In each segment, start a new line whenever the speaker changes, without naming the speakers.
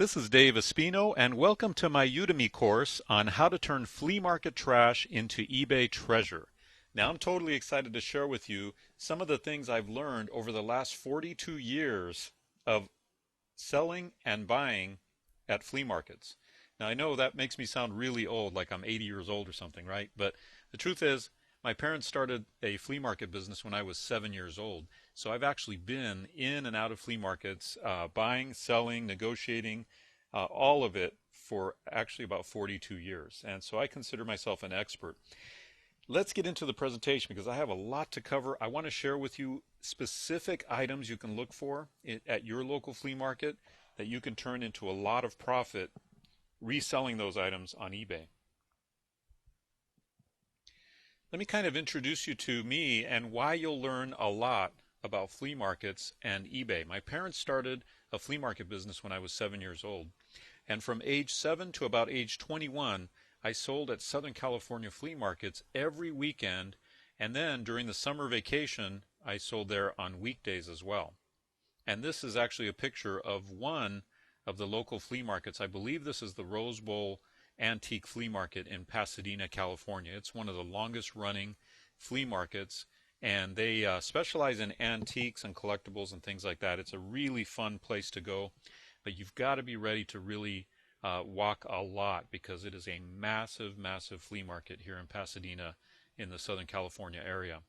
This is Dave Espino, and welcome to my Udemy course on how to turn flea market trash into eBay treasure. Now, I'm totally excited to share with you some of the things I've learned over the last 42 years of selling and buying at flea markets. Now, I know that makes me sound really old, like I'm 80 years old or something, right? But the truth is, my parents started a flea market business when I was 7 years old. So I've actually been in and out of flea markets, buying, selling, negotiating, all of it for actually about 42 years. And so I consider myself an expert. Let's get into the presentation because I have a lot to cover. I want to share with you specific items you can look for at your local flea market that you can turn into a lot of profit reselling those items on eBay. Let me kind of introduce you to me and why you'll learn a lot about flea markets and eBay. My parents started a flea market business when I was 7 years old. And from age 7 to about age 21, I sold at Southern California flea markets every weekend. And then during the summer vacation, I sold there on weekdays as well. And this is actually a picture of one of the local flea markets. I believe this is the Rose Bowl Antique Flea Market in Pasadena, California. It's one of the longest running flea markets, and they specialize in antiques and collectibles and things like that. It's a really fun place to go, but you've got to be ready to really walk a lot because it is a massive, massive flea market here in Pasadena in the Southern California area.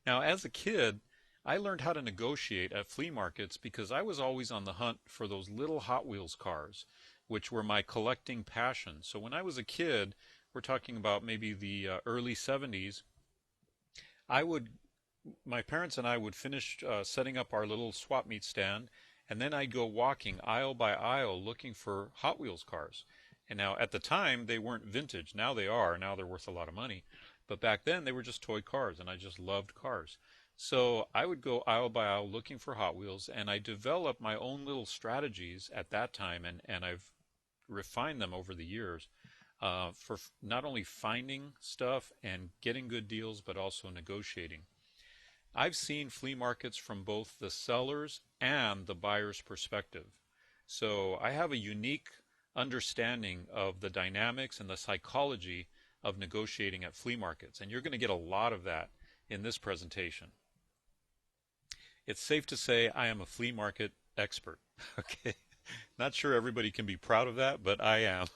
Now, as a kid, I learned how to negotiate at flea markets because I was always on the hunt for those little Hot Wheels cars, which were my collecting passion. So when I was a kid, we're talking about maybe the early 70s, my parents and I would finish setting up our little swap meet stand, and then I'd go walking aisle by aisle looking for Hot Wheels cars. And now at the time, they weren't vintage. Now they are. Now they're worth a lot of money. But back then, they were just toy cars, and I just loved cars. So I would go aisle by aisle looking for Hot Wheels, and I developed my own little strategies at that time, and I've refined them over the years for not only finding stuff and getting good deals, but also negotiating. I've seen flea markets from both the seller's and the buyer's perspective. So I have a unique understanding of the dynamics and the psychology of negotiating at flea markets, and you're going to get a lot of that in this presentation. It's safe to say I am a flea market expert. Okay, not sure everybody can be proud of that, but I am.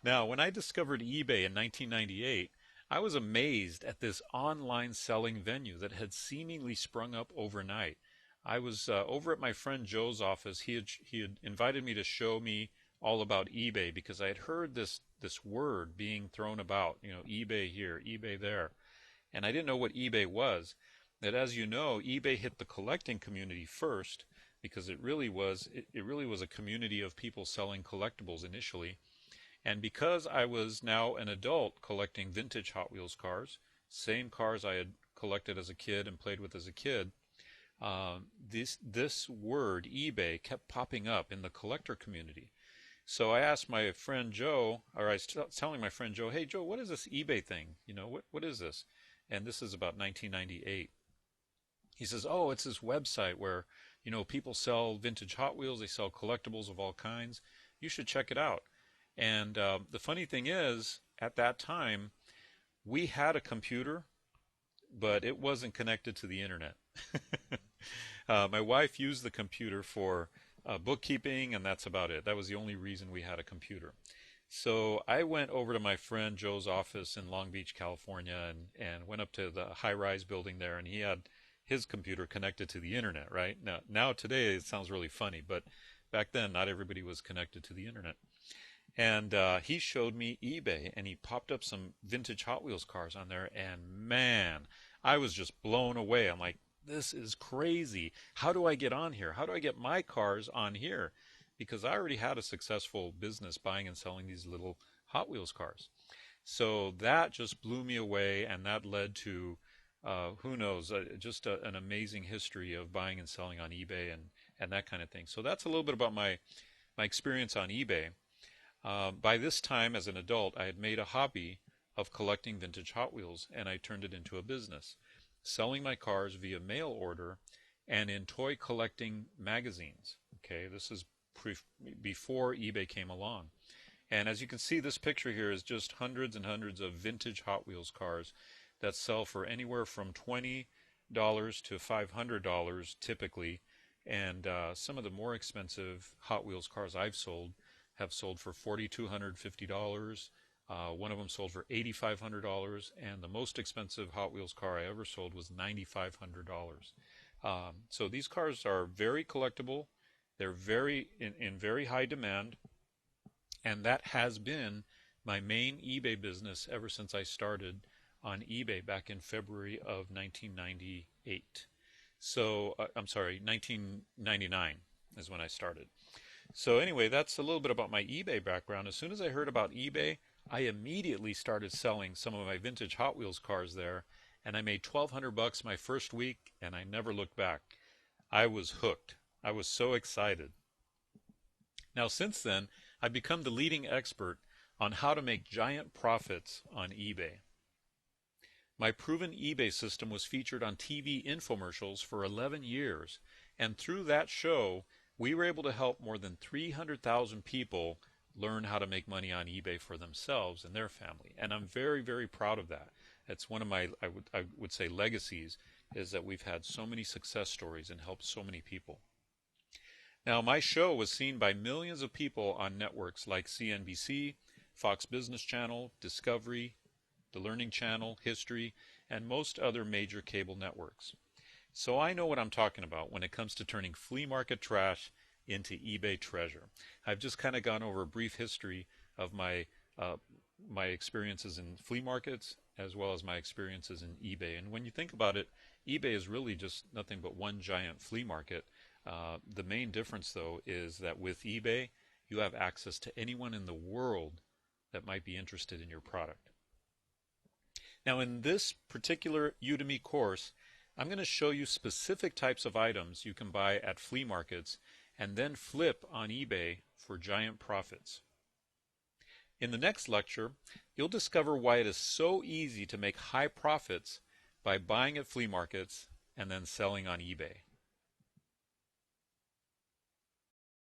Now, when I discovered eBay in 1998, I was amazed at this online selling venue that had seemingly sprung up overnight. I was over at my friend Joe's office. He had invited me to show me all about eBay because I had heard this word being thrown about, eBay here, eBay there. And I didn't know what eBay was. That, as you know, eBay hit the collecting community first because it really was a community of people selling collectibles initially. And because I was now an adult collecting vintage Hot Wheels cars, same cars I had collected as a kid and played with as a kid, this word eBay kept popping up in the collector community. So I asked my friend Joe, or I was telling my friend Joe, "Hey Joe, what is this eBay thing? What is this?" And this is about 1998. He says, "Oh, it's this website where people sell vintage Hot Wheels. They sell collectibles of all kinds. You should check it out." And the funny thing is, at that time, we had a computer, but it wasn't connected to the internet. My wife used the computer for bookkeeping, and that's about it. That was the only reason we had a computer. So I went over to my friend Joe's office in Long Beach, California, and went up to the high-rise building there, and he had his computer connected to the internet, right? Now today it sounds really funny, but back then not everybody was connected to the internet. And he showed me eBay, and he popped up some vintage Hot Wheels cars on there, and man, I was just blown away. I'm like, this is crazy. How do I get on here? How do I get my cars on here? Because I already had a successful business buying and selling these little Hot Wheels cars. So that just blew me away, and that led to, who knows, just an amazing history of buying and selling on eBay and that kind of thing. So that's a little bit about my experience on eBay. By this time, as an adult, I had made a hobby of collecting vintage Hot Wheels, and I turned it into a business, selling my cars via mail order and in toy collecting magazines. Okay, this is before eBay came along. And as you can see, this picture here is just hundreds and hundreds of vintage Hot Wheels cars that sell for anywhere from $20 to $500 typically. And some of the more expensive Hot Wheels cars I've sold have sold for $4,250. One of them sold for $8,500, and the most expensive Hot Wheels car I ever sold was $9,500. So these cars are very collectible. They're in very high demand, and that has been my main eBay business ever since I started on eBay back in February of 1998. So, I'm sorry, 1999 is when I started. So anyway, that's a little bit about my eBay background. As soon as I heard about eBay, I immediately started selling some of my vintage Hot Wheels cars there, and I made $1,200 my first week, and I never looked back. I was hooked. I was so excited. Now, since then, I've become the leading expert on how to make giant profits on eBay. My proven eBay system was featured on TV infomercials for 11 years, and through that show, we were able to help more than 300,000 people learn how to make money on eBay for themselves and their family. And I'm very, very proud of that. It's one of my, I would say, legacies, is that we've had so many success stories and helped so many people. Now, my show was seen by millions of people on networks like CNBC, Fox Business Channel, Discovery, The Learning Channel, History, and most other major cable networks. So I know what I'm talking about when it comes to turning flea market trash into eBay treasure. I've just kind of gone over a brief history of my experiences in flea markets as well as my experiences in eBay. And when you think about it, eBay is really just nothing but one giant flea market. The main difference, though, is that with eBay, you have access to anyone in the world that might be interested in your product. Now, in this particular Udemy course, I'm going to show you specific types of items you can buy at flea markets and then flip on eBay for giant profits. In the next lecture, you'll discover why it is so easy to make high profits by buying at flea markets and then selling on eBay.